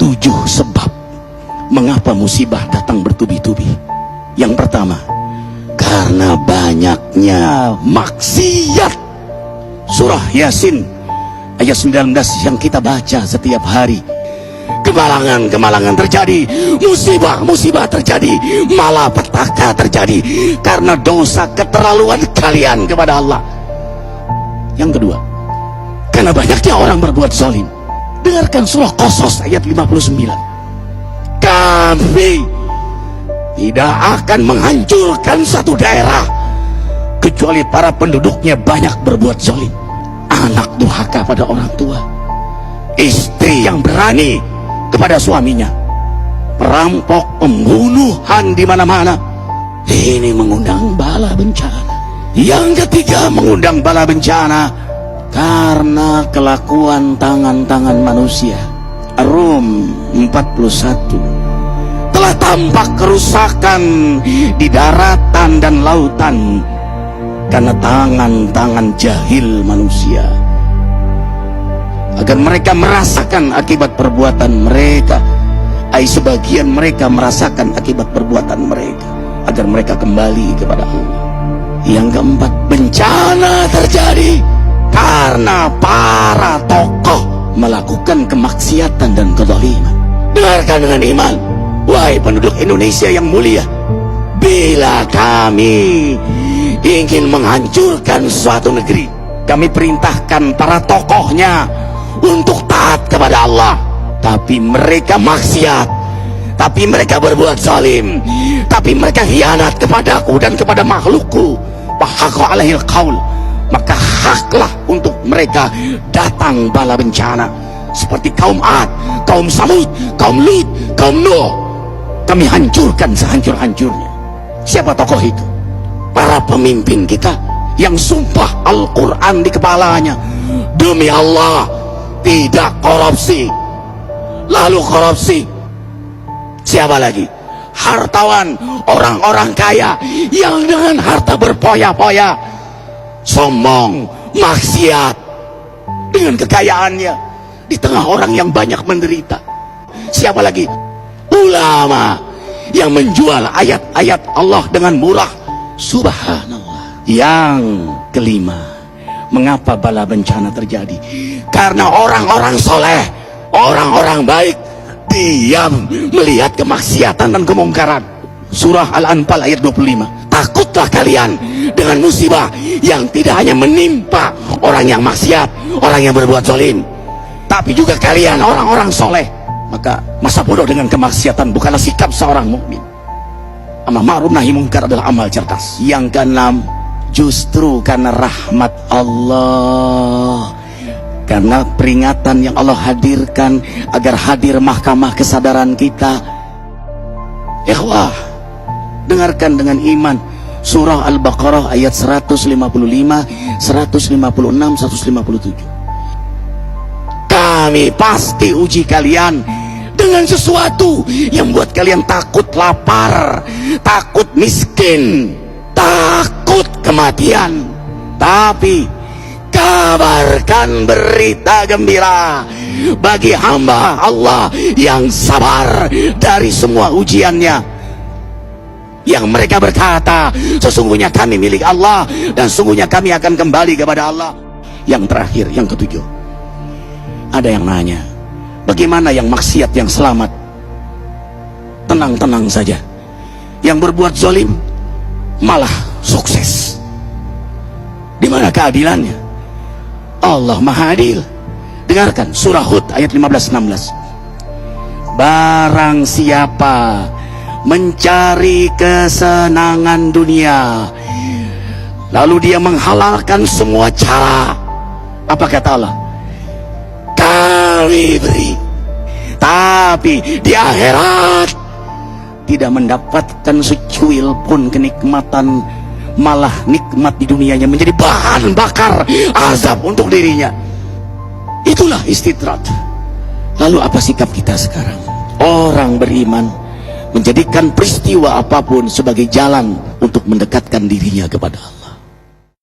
7 sebab mengapa musibah datang bertubi-tubi. Yang pertama, karena banyaknya maksiat. Surah Yasin ayat 19 yang kita baca setiap hari. Kemalangan terjadi, musibah terjadi, malapetaka terjadi karena dosa keterlaluan kalian kepada Allah. Yang kedua, karena banyaknya orang berbuat zalim. Dengarkan surah Qasas ayat 59. Kami tidak akan menghancurkan satu daerah kecuali para penduduknya banyak berbuat zalim. Anak durhaka pada orang tua, istri yang berani kepada suaminya, perampok, pembunuhan di mana-mana. Ini mengundang bala bencana. Yang ketiga, mengundang bala bencana karena kelakuan tangan-tangan manusia. Rum 41. Telah tampak kerusakan di daratan dan lautan karena tangan-tangan jahil manusia, agar mereka merasakan akibat perbuatan mereka. Sebagian mereka merasakan akibat perbuatan mereka, agar mereka kembali kepada Allah. Yang keempat, bencana terjadi karena para tokoh melakukan kemaksiatan dan kezaliman. Dengarkan dengan iman, wahai penduduk Indonesia yang mulia. Bila kami ingin menghancurkan suatu negeri, kami perintahkan para tokohnya untuk taat kepada Allah, tapi mereka maksiat, tapi mereka berbuat zalim, tapi mereka khianat kepadaku dan kepada makhlukku. Fahaqa alaihil qaul, maka haklah untuk mereka datang bala bencana seperti kaum Ad, kaum Samud, kaum Lut, kaum Nuh. Kami hancurkan sehancur-hancurnya. Siapa tokoh itu? Para pemimpin kita yang sumpah Al-Quran di kepalanya, demi Allah tidak korupsi. Lalu korupsi. Siapa lagi? Hartawan, orang-orang kaya yang dengan harta berpoya-poya, sombong, maksiat dengan kekayaannya di tengah orang yang banyak menderita. Siapa lagi? Ulama yang menjual ayat-ayat Allah dengan murah. Subhanallah. Yang kelima, mengapa bala bencana terjadi? Karena orang-orang soleh, orang-orang baik diam melihat kemaksiatan dan kemungkaran. Surah Al-Anfal ayat 25. Takutlah kalian dengan musibah yang tidak hanya menimpa orang yang maksiat, orang yang berbuat zalim, tapi juga kalian orang-orang soleh. Maka masa bodoh dengan kemaksiatan bukanlah sikap seorang mukmin. Amar ma'ruf nahi munkar adalah amal cerdas. Yang keenam, justru karena rahmat Allah, karena peringatan yang Allah hadirkan agar hadir mahkamah kesadaran kita. Ikhwah, dengarkan dengan iman surah Al-Baqarah ayat 155, 156, 157. Kami pasti uji kalian dengan sesuatu yang buat kalian takut lapar, takut miskin, takut kematian. Tapi kabarkan berita gembira bagi hamba Allah yang sabar dari semua ujiannya, yang mereka berkata, sesungguhnya kami milik Allah dan sesungguhnya kami akan kembali kepada Allah. Yang terakhir, yang ketujuh, ada yang nanya, bagaimana yang maksiat yang selamat? Tenang-tenang saja. Yang berbuat zalim malah sukses. Di mana keadilannya? Allah Maha Adil. Dengarkan surah Hud ayat 15-16. Barang siapa mencari kesenangan dunia, lalu dia menghalalkan semua cara, apa kata Allah? Kami beri, tapi di akhirat tidak mendapatkan secuil pun kenikmatan, malah nikmat di dunianya menjadi bahan bakar azab untuk dirinya. Itulah istidrat. Lalu apa sikap kita sekarang? Orang beriman menjadikan peristiwa apapun sebagai jalan untuk mendekatkan dirinya kepada Allah.